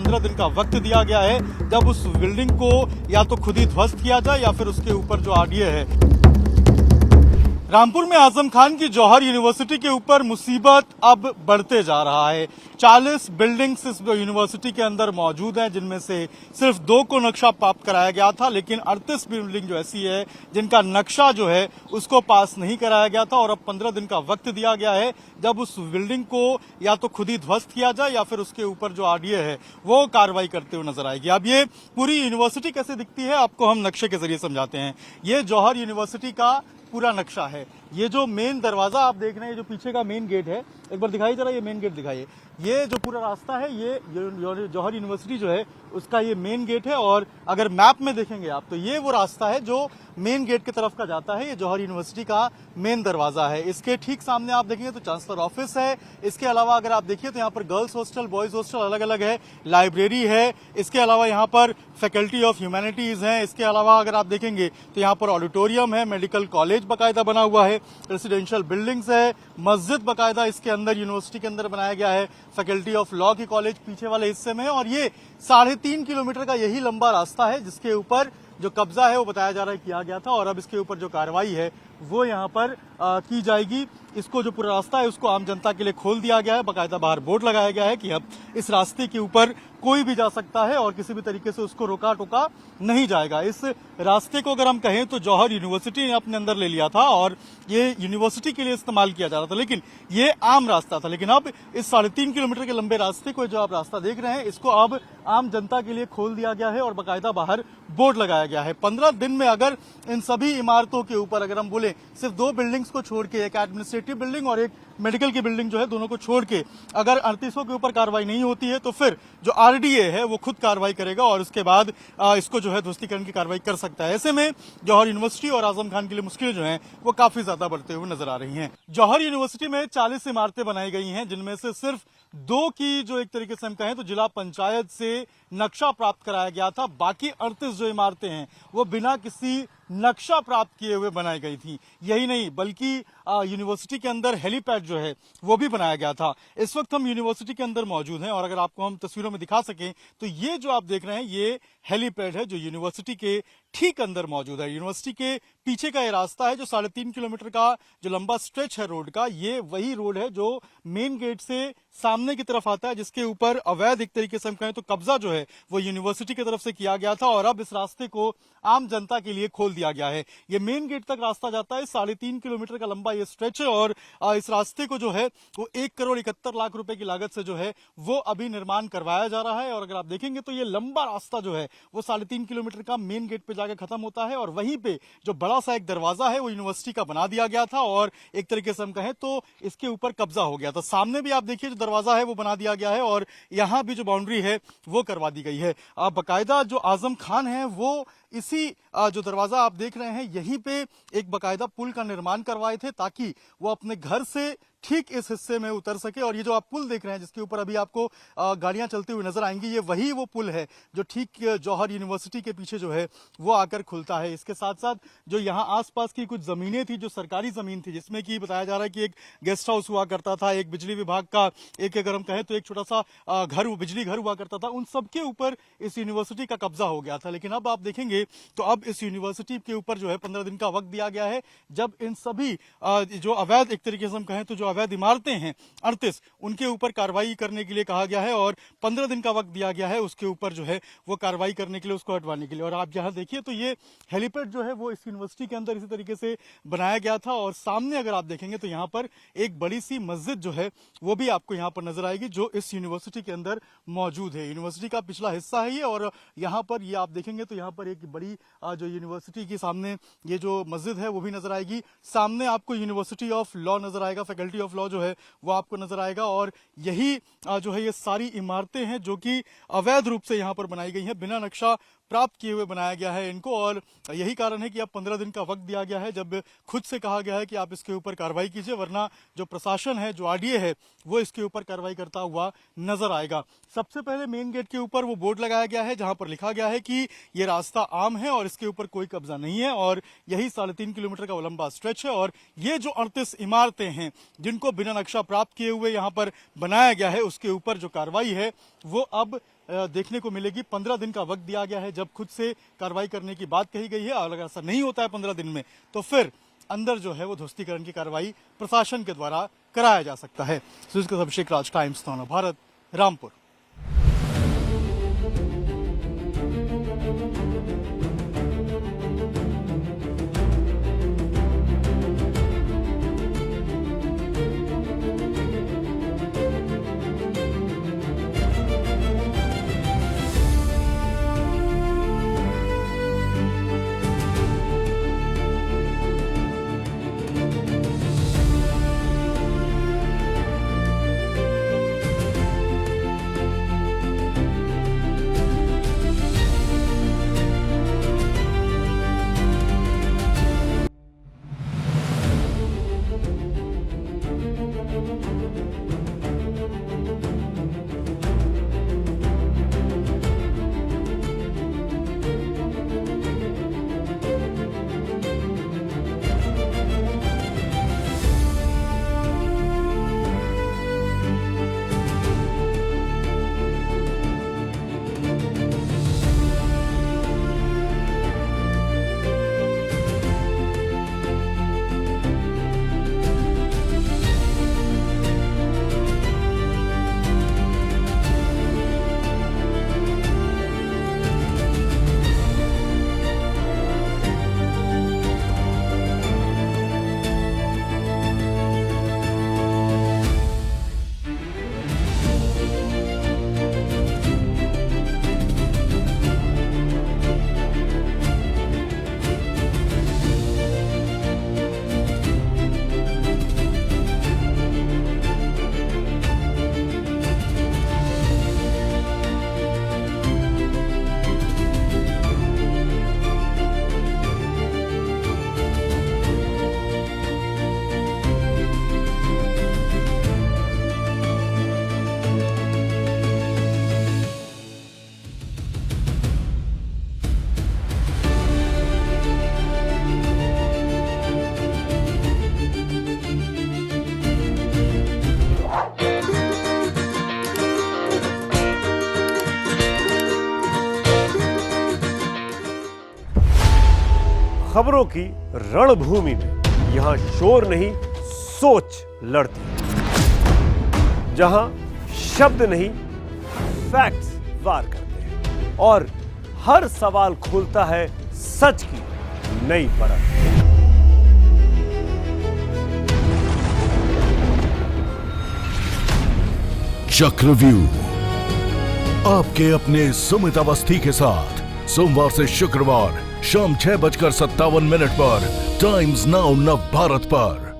15 दिन का वक्त दिया गया है जब उस बिल्डिंग को या तो खुद ही ध्वस्त किया जाए या फिर उसके ऊपर जो आरडीए है। रामपुर में आजम खान की जौहर यूनिवर्सिटी के ऊपर मुसीबत अब बढ़ते जा रहा है। 40 बिल्डिंग्स इस यूनिवर्सिटी के अंदर मौजूद हैं, जिनमें से सिर्फ 2 को नक्शा प्राप्त कराया गया था, लेकिन 38 बिल्डिंग जो ऐसी है जिनका नक्शा जो है उसको पास नहीं कराया गया था और अब 15 दिन का वक्त दिया गया है जब उस बिल्डिंग को या तो खुद ही ध्वस्त किया जाए या फिर उसके ऊपर जो आरडीए है वो कार्रवाई करते हुए नजर आएगी। अब ये पूरी यूनिवर्सिटी कैसे दिखती है आपको हम नक्शे के जरिए समझाते हैं। ये जौहर यूनिवर्सिटी का पूरा नक्शा है। ये जो मेन दरवाजा आप देख रहे हैं, जो पीछे का मेन गेट है, एक बार दिखाइए जरा, ये मेन गेट दिखाइए। ये जो पूरा रास्ता है ये जौहर यूनिवर्सिटी जो है उसका ये मेन गेट है और अगर मैप में देखेंगे आप तो ये वो रास्ता है जो मेन गेट की तरफ का जाता है। ये जौहर यूनिवर्सिटी का मेन दरवाजा है। इसके ठीक सामने आप देखेंगे तो चांसलर ऑफिस है। इसके अलावा अगर आप देखिए तो यहाँ पर गर्ल्स हॉस्टल, बॉयज हॉस्टल अलग अलग है, लाइब्रेरी है। इसके अलावा यहाँ पर फैकल्टी ऑफ ह्यूमैनिटीज है। इसके अलावा अगर आप देखेंगे तो यहाँ पर ऑडिटोरियम है, मेडिकल कॉलेज बाकायदा बना हुआ है, रेसिडेंशियल बिल्डिंग्स है, मस्जिद बाकायदा इसके अंदर यूनिवर्सिटी के अंदर बनाया गया है, फैकल्टी ऑफ लॉ की कॉलेज पीछे वाले हिस्से में है। और ये 3.5 किलोमीटर का यही लंबा रास्ता है जिसके ऊपर जो कब्जा है वो बताया जा रहा है किया गया था और अब इसके ऊपर जो कार्रवाई है वो यहाँ पर की जाएगी। इसको जो पूरा रास्ता है उसको आम जनता के लिए खोल दिया गया है। बाकायदा बाहर बोर्ड लगाया गया है कि अब इस रास्ते के ऊपर कोई भी जा सकता है और किसी भी तरीके से उसको रोका टोका नहीं जाएगा। इस रास्ते को अगर हम कहें तो जौहर यूनिवर्सिटी ने अपने अंदर ले लिया था और ये यूनिवर्सिटी के लिए इस्तेमाल किया जा रहा था, लेकिन ये आम रास्ता था। लेकिन अब इस 3.5 किलोमीटर के लंबे रास्ते को जो आप रास्ता देख रहे हैं इसको अब आम जनता के लिए खोल दिया गया है और बाकायदा बाहर बोर्ड लगाया गया है। 15 दिन में अगर इन सभी इमारतों के ऊपर अगर हम बोले सिर्फ 2 बिल्डिंग्स को छोड़ के, एक एडमिनिस्ट्रेटिव बिल्डिंग और एक मेडिकल की बिल्डिंग जो है, दोनों को छोड़ के अगर 38 के ऊपर कार्रवाई नहीं होती है तो फिर जो आरडीए है वो खुद कार्रवाई करेगा और उसके बाद इसको जो है ध्वस्तीकरण की कार्रवाई कर सकता है। ऐसे में जौहर यूनिवर्सिटी और आजम खान के लिए मुश्किलें जो हैं वो काफी ज्यादा बढ़ते हुए नजर आ रही हैं। जौहर यूनिवर्सिटी में 40 इमारतें बनाई गई हैं, जिनमें से सिर्फ 2 की जो एक तरीके से हम कहें तो जिला पंचायत से नक्शा प्राप्त कराया गया था। बाकी 38 जो इमारतें हैं वो बिना किसी नक्शा प्राप्त किए हुए बनाई गई थी। यही नहीं बल्कि यूनिवर्सिटी के अंदर हेलीपैड जो है वो भी बनाया गया था। इस वक्त हम यूनिवर्सिटी के अंदर मौजूद हैं और अगर आपको हम तस्वीरों में दिखा सकें तो ये जो आप देख रहे हैं ये हेलीपैड है जो यूनिवर्सिटी के ठीक अंदर मौजूद है। यूनिवर्सिटी के पीछे का ये रास्ता है जो 3.5 किलोमीटर का जो लंबा स्ट्रेच है रोड का, ये वही रोड है जो मेन गेट से सामने की तरफ आता है, जिसके ऊपर अवैध एक तरीके से हम कहें तो कब्जा जो है वो यूनिवर्सिटी की तरफ से किया गया था और अब इस रास्ते को आम जनता के लिए खोल दिया गया है। ये मेन गेट तक रास्ता जाता है, 3.5 किलोमीटर का लंबा ये स्ट्रेच है और इस रास्ते को जो है वो 1,71,00,000 रुपए की लागत से जो है वो अभी निर्माण करवाया जा रहा है। और अगर आप देखेंगे तो ये लंबा रास्ता जो है वो 3.5 किलोमीटर का मेन गेट पे जाकर खत्म होता है और वहीं पे जो बड़ा सा एक दरवाजा है वो यूनिवर्सिटी का बना दिया गया था और एक तरीके से हम कहें तो इसके ऊपर कब्जा हो गया था। सामने भी आप देखिए जो दरवाजा है वो बना दिया गया है और यहाँ भी जो बाउंड्री है वो करवा दी गई है। बाकायदा जो आजम खान है वो इसी जो दरवाजा आप देख रहे हैं यहीं पे एक बाकायदा पुल का निर्माण करवाए थे ताकि वो अपने घर से ठीक इस हिस्से में उतर सके। और ये जो आप पुल देख रहे हैं जिसके ऊपर अभी आपको गाड़ियां चलती हुई नजर आएंगी, ये वही वो पुल है जो ठीक जौहर यूनिवर्सिटी के पीछे जो है वो आकर खुलता है। इसके साथ साथ जो यहाँ आसपास की कुछ जमीनें थी जो सरकारी जमीन थी, जिसमें कि बताया जा रहा है कि एक गेस्ट हाउस हुआ करता था, एक बिजली विभाग का एक अगर हम कहें तो एक छोटा सा घर, बिजली घर हुआ करता था, उन सबके ऊपर इस यूनिवर्सिटी का कब्जा हो गया था। लेकिन अब आप देखेंगे तो अब इस यूनिवर्सिटी के ऊपर जो है 15 दिन का वक्त दिया गया है जब इन सभी जो अवैध एक तरीके से हम कहें तो जो अवैध इमारतें हैं 38 उनके ऊपर कार्रवाई करने के लिए कहा गया है और 15 दिन का वक्त दिया गया है उसके ऊपर जो है वो कार्रवाई करने के लिए, उसको हटवाने के लिए। और आप यहाँ देखिए तो ये हेलीपैड जो है वो इस यूनिवर्सिटी के अंदर इसी तरीके से बनाया गया था और सामने अगर आप देखेंगे तो यहाँ पर एक बड़ी सी मस्जिद जो है वो भी आपको यहाँ पर नजर आएगी जो इस यूनिवर्सिटी के अंदर मौजूद है। यूनिवर्सिटी का पिछला हिस्सा है ये और यहाँ पर ये आप देखेंगे तो यहाँ पर एक बड़ी जो यूनिवर्सिटी के सामने ये जो मस्जिद है वो भी नजर आएगी। सामने आपको यूनिवर्सिटी ऑफ लॉ नजर आएगा, फैकल्टी ऑफ लॉ जो है वो आपको नजर आएगा और यही जो है ये सारी इमारतें हैं जो कि अवैध रूप से यहाँ पर बनाई गई हैं, बिना नक्शा प्राप्त किए हुए बनाया गया है इनको। और यही कारण है कि अब 15 दिन का वक्त दिया गया है जब खुद से कहा गया है कि आप इसके ऊपर कार्रवाई कीजिए, वरना जो प्रशासन है, जो आरडीए है, वो इसके ऊपर कार्रवाई करता हुआ नजर आएगा। सबसे पहले मेन गेट के ऊपर वो बोर्ड लगाया गया है जहां पर लिखा गया है कि ये रास्ता आम है और इसके ऊपर कोई कब्जा नहीं है और यही 3.5 किलोमीटर का लंबा स्ट्रेच है और ये जो 38 इमारतें हैं जिनको बिना नक्शा प्राप्त किए हुए यहाँ पर बनाया गया है उसके ऊपर जो कार्रवाई है वो अब देखने को मिलेगी। 15 दिन का वक्त दिया गया है। जब खुद से कार्रवाई करने की बात कही गई है और अगर ऐसा नहीं होता है 15 दिन में, तो फिर अंदर जो है वो ध्वस्तीकरण की कार्रवाई प्रशासन के द्वारा कराया जा सकता है। अभिषेक राज, टाइम्स नव भारत, रामपुर। खबरों की रणभूमि में यहां शोर नहीं, सोच लड़ती है। जहां शब्द नहीं, फैक्ट्स वार करते हैं और हर सवाल खोलता है सच की नई परत। चक्रव्यूह आपके अपने सुमित अवस्थी के साथ सोमवार से शुक्रवार शाम 6:57 पर टाइम्स नाउ नव भारत पर।